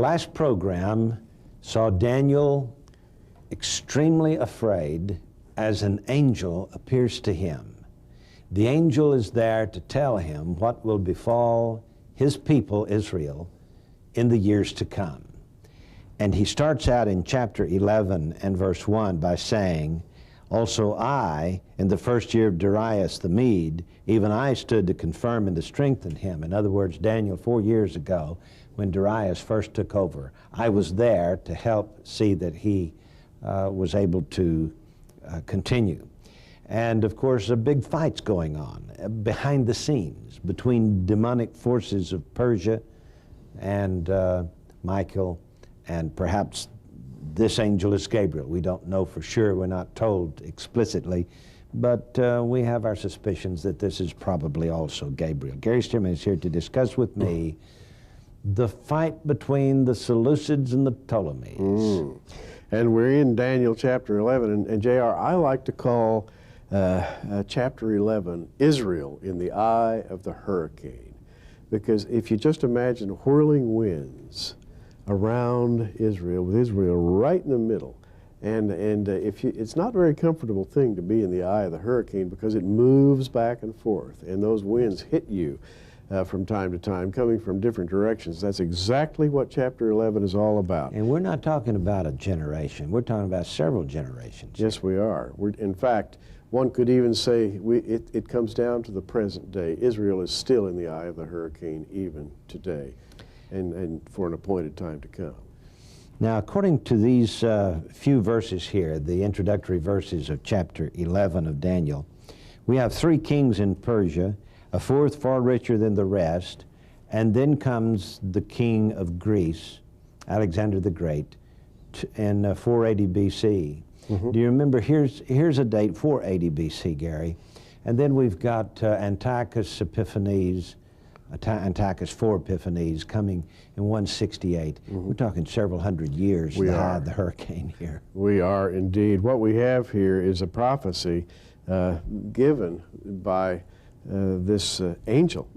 last program saw Daniel extremely afraid as an angel appears to him. The angel is there to tell him what will befall his people, Israel, in the years to come. And he starts out in chapter 11 and verse 1 by saying, "Also I, in the first year of Darius the Mede, even I stood to confirm and to strengthen him." In other words, Daniel, 4 years ago, when Darius first took over, I was there to help see that he was able to continue. And of course, a big fight's going on behind the scenes between demonic forces of Persia and Michael, and perhaps this angel is Gabriel. We don't know for sure. We're not told explicitly, but we have our suspicions that this is probably also Gabriel. Gary Stearman is here to discuss with me the fight between the Seleucids and the Ptolemies. And we're in Daniel chapter 11, and J.R., I like to call chapter 11 Israel in the eye of the hurricane, because if you just imagine whirling winds around Israel, with Israel right in the middle, and it's not a very comfortable thing to be in the eye of the hurricane, because it moves back and forth, and those winds hit you from time to time, coming from different directions. That's exactly what chapter 11 is all about. And we're not talking about a generation. We're talking about several generations. Yes, we are. In fact, one could even say it comes down to the present day. Israel is still in the eye of the hurricane even today, and for an appointed time to come. Now, according to these few verses here, the introductory verses of chapter 11 of Daniel, we have 3 kings in Persia, a 4th far richer than the rest, and then comes the king of Greece, Alexander the Great, in 480 B.C. Do you remember, here's a date, 480 B.C., Gary, and then we've got Antiochus Epiphanes, Antiochus 4 Epiphanes coming in 168. We're talking several hundred years to hide the hurricane here. We are indeed. What we have here is a prophecy given by this angel,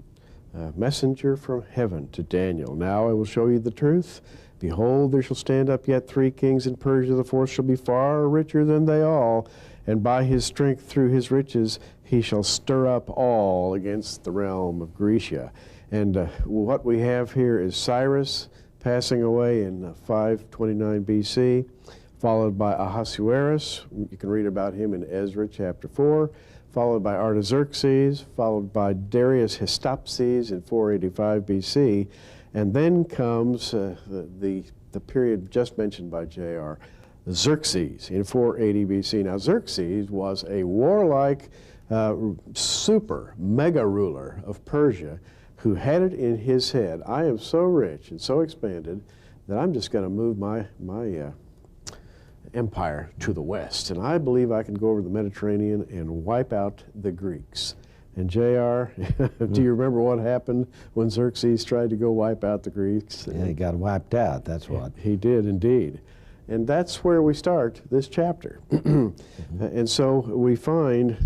messenger from heaven to Daniel. "Now I will show you the truth. Behold, there shall stand up yet 3 kings in Persia. The 4th shall be far richer than they all, and by his strength through his riches he shall stir up all against the realm of Grecia." And what we have here is Cyrus passing away in 529 BC, followed by Ahasuerus. You can read about him in Ezra chapter 4. Followed by Artaxerxes, followed by Darius Hystaspes in 485 BC, and then comes the period just mentioned by J.R., Xerxes in 480 BC. Now, Xerxes was a warlike, super mega ruler of Persia who had it in his head, I am so rich and so expanded that I'm just going to move my empire to the west, and I believe I can go over the Mediterranean and wipe out the Greeks. And J.R., do you remember what happened when Xerxes tried to go wipe out the Greeks? Yeah, he got wiped out, that's what. He did indeed. And that's where we start this chapter. And so we find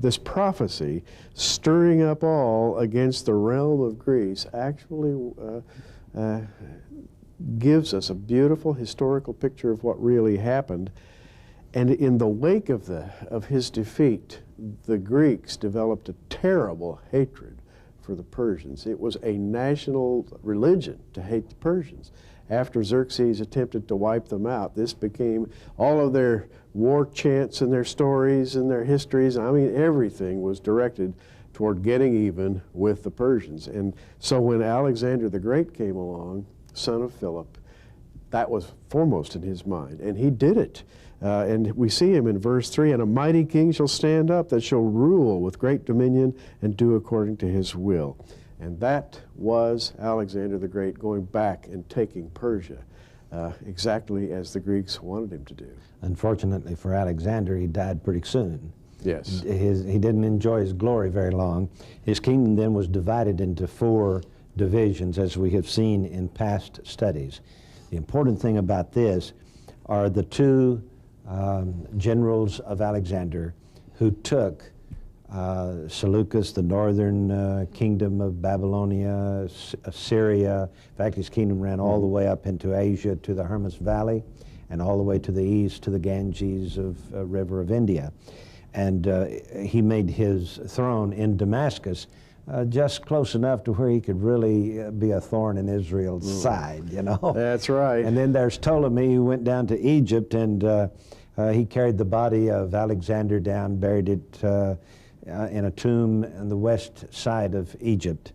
this prophecy stirring up all against the realm of Greece actually gives us a beautiful historical picture of what really happened. And in the wake of his defeat, the Greeks developed a terrible hatred for the Persians. It was a national religion to hate the Persians. After Xerxes attempted to wipe them out, this became all of their war chants and their stories and their histories. I mean, everything was directed toward getting even with the Persians. And so when Alexander the Great came along, son of Philip, that was foremost in his mind, and he did it. And we see him in verse 3, "And a mighty king shall stand up that shall rule with great dominion and do according to his will." And that was Alexander the Great going back and taking Persia, exactly as the Greeks wanted him to do. Unfortunately for Alexander, he died pretty soon. Yes. He didn't enjoy his glory very long. His kingdom then was divided into 4 divisions, as we have seen in past studies. The important thing about this are the 2 generals of Alexander who took Seleucus, the northern kingdom of Babylonia, Syria. In fact, his kingdom ran all the way up into Asia to the Hermus Valley and all the way to the east to the Ganges River of India. And he made his throne in Damascus just close enough to where he could really be a thorn in Israel's side, you know. That's right. And then there's Ptolemy, who went down to Egypt, and he carried the body of Alexander down, buried it in a tomb on the west side of Egypt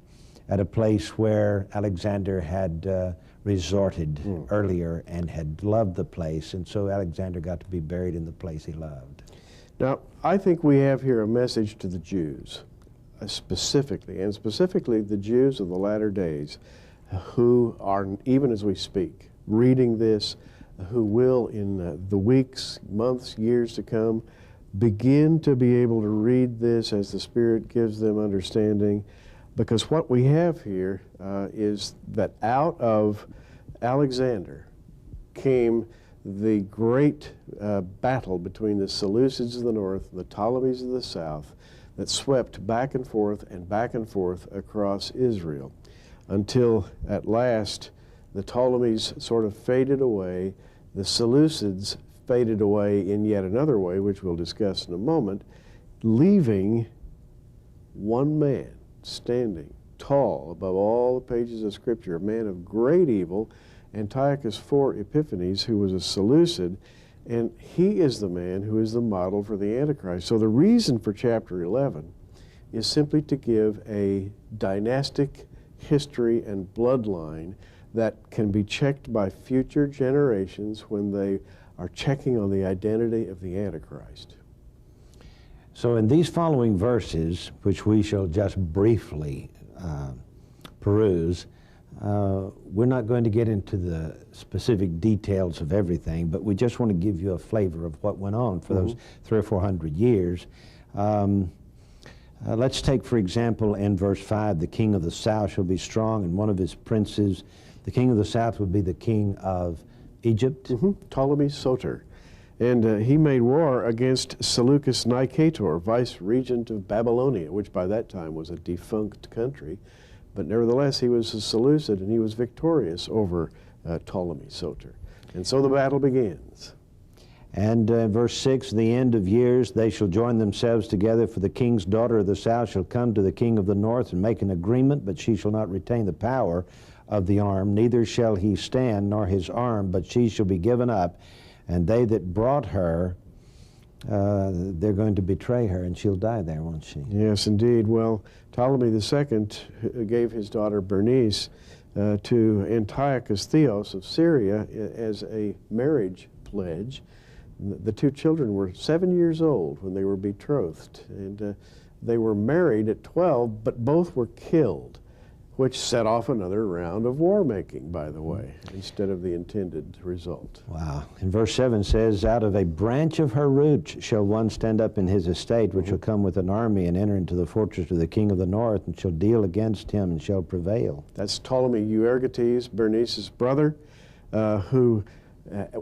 at a place where Alexander had resorted earlier and had loved the place, and so Alexander got to be buried in the place he loved. Now, I think we have here a message to the Jews, specifically the Jews of the latter days, who are, even as we speak, reading this, who will in the weeks, months, years to come, begin to be able to read this as the Spirit gives them understanding, because what we have here is that out of Alexander came the great battle between the Seleucids of the north and the Ptolemies of the south that swept back and forth across Israel until at last the Ptolemies sort of faded away, the Seleucids faded away in yet another way, which we'll discuss in a moment, leaving one man standing tall above all the pages of Scripture, a man of great evil, Antiochus IV Epiphanes, who was a Seleucid, and he is the man who is the model for the Antichrist. So the reason for chapter 11 is simply to give a dynastic history and bloodline that can be checked by future generations when they are checking on the identity of the Antichrist. So in these following verses, which we shall just briefly peruse, we're not going to get into the specific details of everything, but we just want to give you a flavor of what went on for those 300 or 400 years. Let's take, for example, in verse 5, the king of the south shall be strong, and one of his princes, the king of the south would be the king of Egypt. Ptolemy Soter. And he made war against Seleucus Nicator, vice-regent of Babylonia, which by that time was a defunct country. But nevertheless, he was a Seleucid, and he was victorious over Ptolemy Soter. And so the battle begins. And verse 6, the end of years they shall join themselves together, for the king's daughter of the south shall come to the king of the north and make an agreement, but she shall not retain the power of the arm, neither shall he stand nor his arm, but she shall be given up. And they that brought her, they're going to betray her, and she'll die there, won't she? Yes, indeed. Well, Ptolemy II gave his daughter Bernice to Antiochus Theos of Syria as a marriage pledge. The two children were 7 years old when they were betrothed, and they were married at 12, but both were killed, which set off another round of war-making, by the way, instead of the intended result. Wow. And verse 7 says, out of a branch of her root shall one stand up in his estate, which shall come with an army and enter into the fortress of the king of the north, and shall deal against him and shall prevail. That's Ptolemy Euergetes, Bernice's brother, who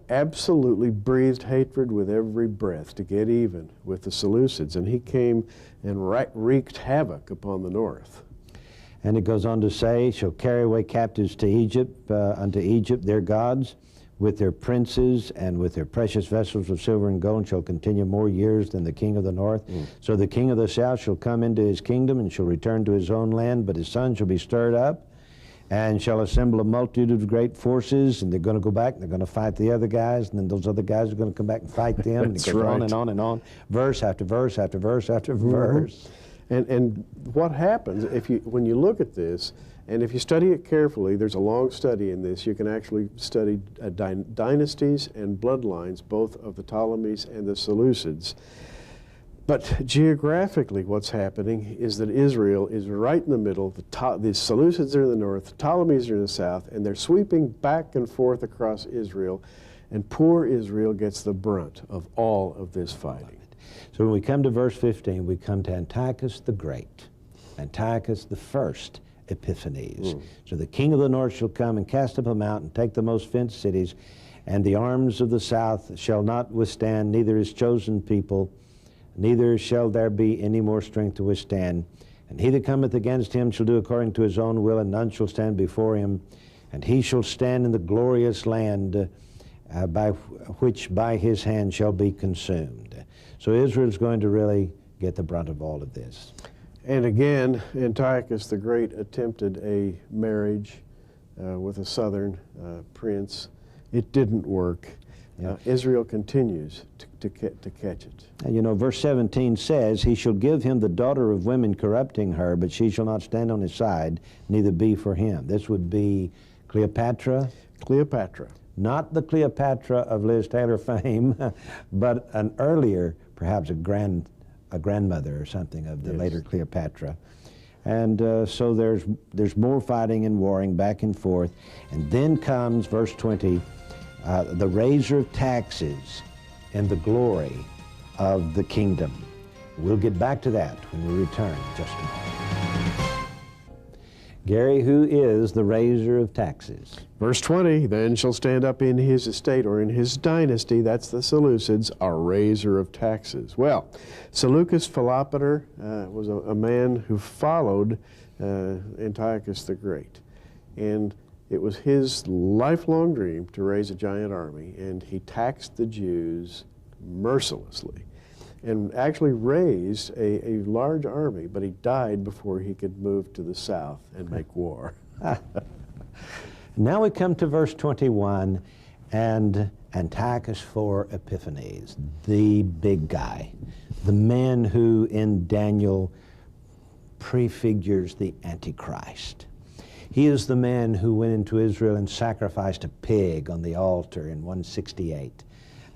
absolutely breathed hatred with every breath to get even with the Seleucids, and he came and wreaked havoc upon the north. And it goes on to say, shall carry away captives to Egypt, unto Egypt their gods, with their princes and with their precious vessels of silver and gold, shall continue more years than the king of the north. So the king of the south shall come into his kingdom and shall return to his own land, but his son shall be stirred up and shall assemble a multitude of great forces, and they're going to go back and they're going to fight the other guys, and then those other guys are going to come back and fight them. And it goes on and on and on, verse after verse after verse after verse. And what happens when you look at this, and if you study it carefully, there's a long study in this. You can actually study dynasties and bloodlines, both of the Ptolemies and the Seleucids. But geographically, what's happening is that Israel is right in the middle. The Seleucids are in the north, the Ptolemies are in the south, and they're sweeping back and forth across Israel, and poor Israel gets the brunt of all of this fighting. So when we come to verse 15, we come to Antiochus the Great, Antiochus the First Epiphanes. So the king of the north shall come and cast up a mountain, take the most fenced cities, and the arms of the south shall not withstand, neither his chosen people neither shall there be any more strength to withstand. And he that cometh against him shall do according to his own will, and none shall stand before him. And he shall stand in the glorious land, which by his hand shall be consumed. So Israel's going to really get the brunt of all of this. And again, Antiochus the Great attempted a marriage with a southern prince. It didn't work. Israel continues to catch it. And you know, verse 17 says, he shall give him the daughter of women corrupting her, but she shall not stand on his side, neither be for him. This would be Cleopatra. Cleopatra. Not the Cleopatra of Liz Taylor fame, but an earlier, perhaps a grandmother or something of the later Cleopatra. And so there's more fighting and warring back and forth. And then comes verse 20, the raiser of taxes and the glory of the kingdom. We'll get back to that when we return in just a moment. Gary, who is the raiser of taxes? Verse 20, then shall stand up in his estate or in his dynasty, that's the Seleucids, a raiser of taxes. Well, Seleucus Philopater was a man who followed Antiochus the Great. And it was his lifelong dream to raise a giant army, and he taxed the Jews mercilessly and actually raised a large army, but he died before he could move to the south and make war. Now we come to verse 21, and Antiochus for Epiphanes, the big guy, the man who in Daniel prefigures the Antichrist. He is the man who went into Israel and sacrificed a pig on the altar in 168.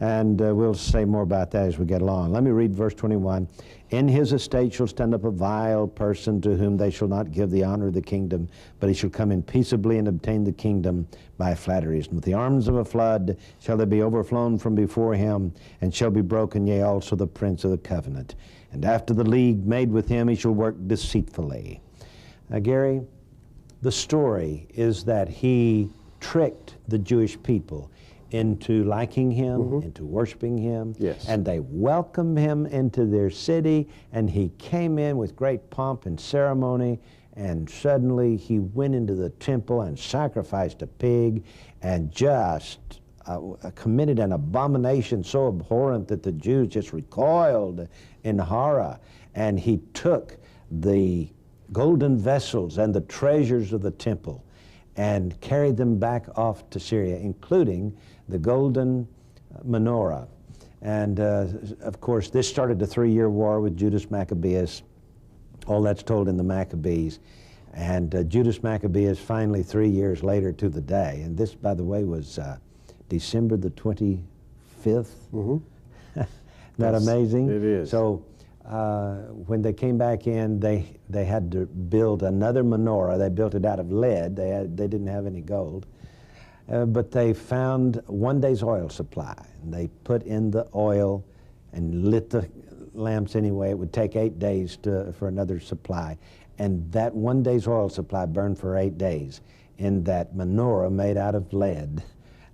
And we'll say more about that as we get along. Let me read verse 21. In his estate shall stand up a vile person to whom they shall not give the honor of the kingdom, but he shall come in peaceably and obtain the kingdom by flatteries. And with the arms of a flood shall they be overflown from before him, and shall be broken, yea, also the prince of the covenant. And after the league made with him, he shall work deceitfully. Now, Gary, the story is that he tricked the Jewish people into liking him, into worshiping him, and they welcomed him into their city, and he came in with great pomp and ceremony, and suddenly he went into the temple and sacrificed a pig and just committed an abomination so abhorrent that the Jews just recoiled in horror. And he took the golden vessels and the treasures of the temple and carried them back off to Syria, including the golden menorah. And of course, this started the 3-year war with Judas Maccabeus. All that's told in the Maccabees. And Judas Maccabeus finally 3 years later to the day. And this, by the way, was December the 25th. Isn't that amazing? It is. So when they came back in, they had to build another menorah. They built it out of lead. They didn't have any gold. But they found 1 day's oil supply. And they put in the oil and lit the lamps anyway. It would take 8 days for another supply. And that 1 day's oil supply burned for 8 days in that menorah made out of lead.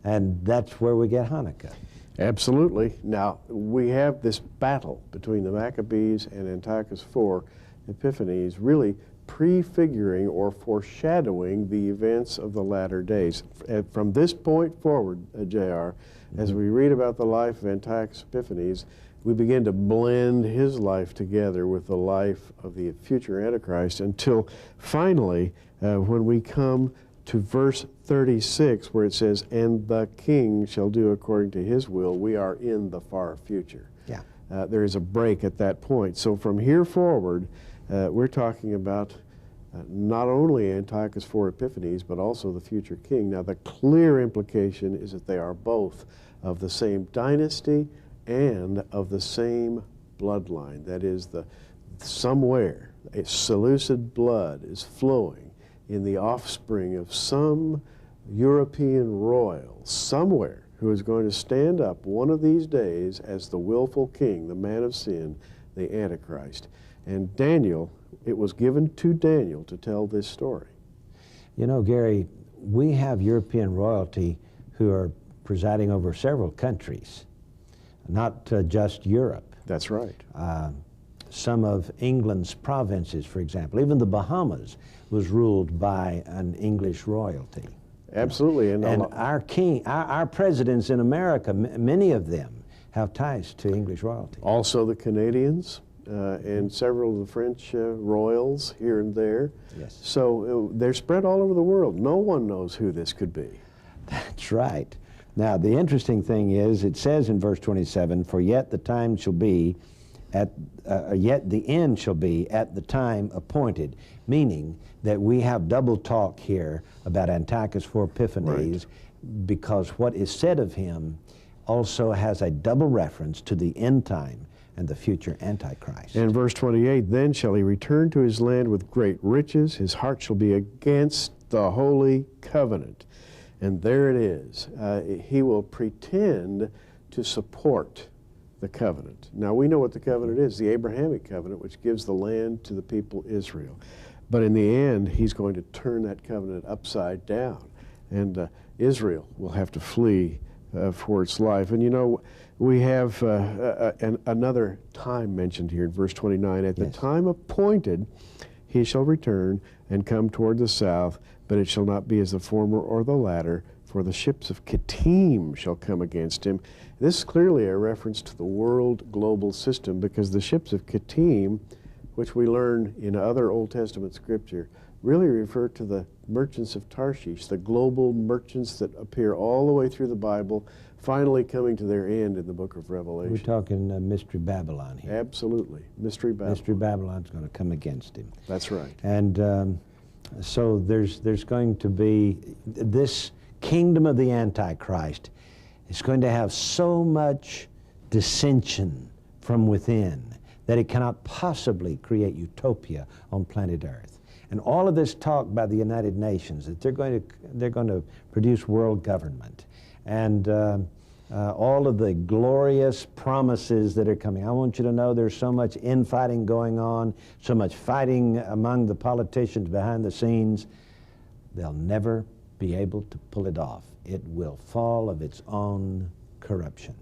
And that's where we get Hanukkah. Absolutely. Now, we have this battle between the Maccabees and Antiochus IV Epiphanes really prefiguring or foreshadowing the events of the latter days. From this point forward, J.R., as we read about the life of Antiochus Epiphanes, we begin to blend his life together with the life of the future Antichrist until finally, when we come to verse 36, where it says, and the king shall do according to his will, we are in the far future. Yeah. There is a break at that point. So from here forward, we're talking about not only Antiochus IV Epiphanes, but also the future king. Now, the clear implication is that they are both of the same dynasty and of the same bloodline. That is, somewhere a Seleucid blood is flowing in the offspring of some European royal somewhere who is going to stand up one of these days as the willful king, the man of sin, the Antichrist. And Daniel, it was given to Daniel to tell this story. You know, Gary, we have European royalty who are presiding over several countries, not just Europe. That's right. Some of England's provinces, for example, even the Bahamas, was ruled by an English royalty. Absolutely. And our presidents in America, many of them have ties to English royalty. Also the Canadians and several of the French royals here and there. Yes. So they're spread all over the world. No one knows who this could be. That's right. Now, the interesting thing is, it says in verse 27, "For yet the time shall be yet the end shall be at the time appointed," meaning that we have double talk here about Antiochus for Epiphanes, right, because what is said of him also has a double reference to the end time and the future Antichrist. In verse 28, "Then shall he return to his land with great riches. His heart shall be against the holy covenant." And there it is. He will pretend to support the covenant. Now, we know what the covenant is, the Abrahamic covenant, which gives the land to the people Israel. But in the end, he's going to turn that covenant upside down, and Israel will have to flee for its life. And you know, we have another time mentioned here in verse 29. "At the time appointed, he shall return and come toward the south, but it shall not be as the former or the latter, for the ships of Kittim shall come against him." This is clearly a reference to the world global system, because the ships of Kittim, which we learn in other Old Testament scripture, really refer to the merchants of Tarshish, the global merchants that appear all the way through the Bible, finally coming to their end in the book of Revelation. We're talking Mystery Babylon here. Absolutely. Mystery Babylon. Mystery Babylon's going to come against him. That's right. And so there's going to be this kingdom of the Antichrist. It's going to have so much dissension from within that it cannot possibly create utopia on planet Earth. And all of this talk by the United Nations that they're going to produce world government, and all of the glorious promises that are coming. I want you to know there's so much infighting going on, so much fighting among the politicians behind the scenes. They'll never be able to pull it off. It will fall of its own corruption.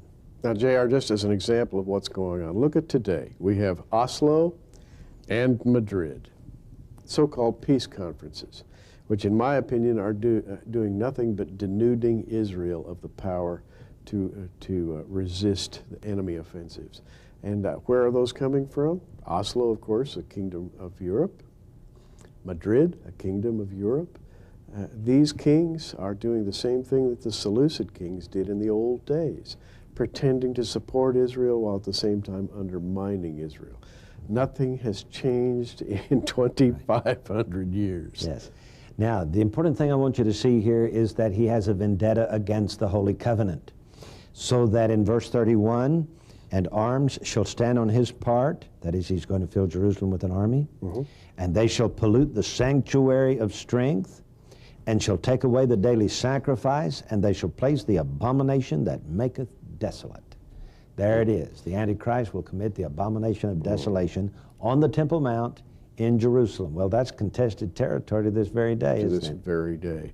Now, J.R., just as an example of what's going on, look at today. We have Oslo and Madrid, so-called peace conferences, which in my opinion are doing nothing but denuding Israel of the power to resist the enemy offensives. And where are those coming from? Oslo, of course, a kingdom of Europe. Madrid, a kingdom of Europe. These kings are doing the same thing that the Seleucid kings did in the old days, pretending to support Israel while at the same time undermining Israel. Nothing has changed in 2,500 years. Yes. Now, the important thing I want you to see here is that he has a vendetta against the Holy Covenant, so that in verse 31, "And arms shall stand on his part," that is, he's going to fill Jerusalem with an army, "and they shall pollute the sanctuary of strength, and shall take away the daily sacrifice, and they shall place the abomination that maketh desolate." There it is. The Antichrist will commit the abomination of desolation on the Temple Mount in Jerusalem. Well, that's contested territory to this very day, isn't it? To this very day.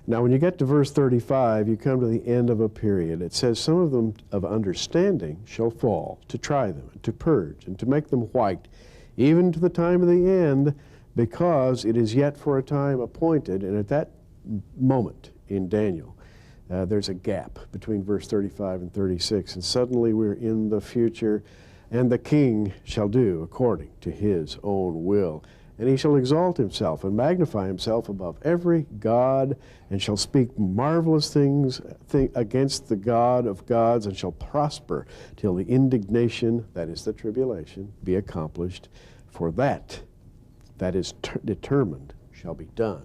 Now, when you get to verse 35, you come to the end of a period. It says, "Some of them of understanding shall fall, to try them, and to purge, and to make them white, even to the time of the end, because it is yet for a time appointed." And at that moment in Daniel, there's a gap between verse 35 and 36, and suddenly we're in the future. "And the king shall do according to his own will, and he shall exalt himself and magnify himself above every god, and shall speak marvelous things against the God of gods, and shall prosper till the indignation," that is the tribulation, "be accomplished. For that is determined shall be done."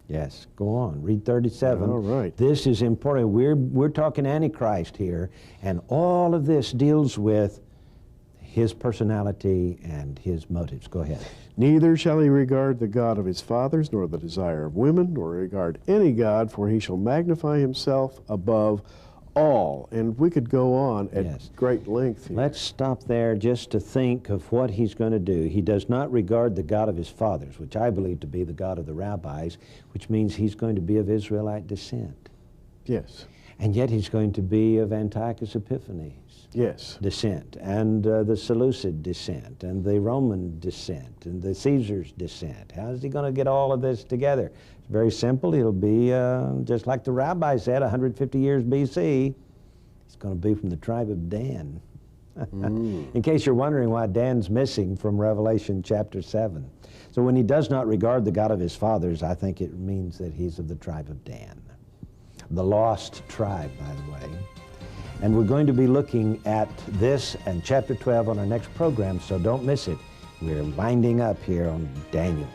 Yes, go on. Read 37. All right. This is important. We're talking Antichrist here, and all of this deals with his personality and his motives. Go ahead. "Neither shall he regard the God of his fathers, nor the desire of women, nor regard any god, for he shall magnify himself above all." And we could go on at great length here. Let's stop there just to think of what he's going to do. He does not regard the God of his fathers, which I believe to be the God of the rabbis, which means he's going to be of Israelite descent. Yes. And yet he's going to be of Antiochus Epiphanes. Yes. Descent, and the Seleucid descent, and the Roman descent, and the Caesar's descent. How is he going to get all of this together? It's very simple. He'll be, just like the rabbi said, 150 years BC. He's going to be from the tribe of Dan. In case you're wondering why Dan's missing from Revelation chapter 7. So when he does not regard the God of his fathers, I think it means that he's of the tribe of Dan. The lost tribe, by the way. And we're going to be looking at this and chapter 12 on our next program, so don't miss it. We're winding up here on Daniel.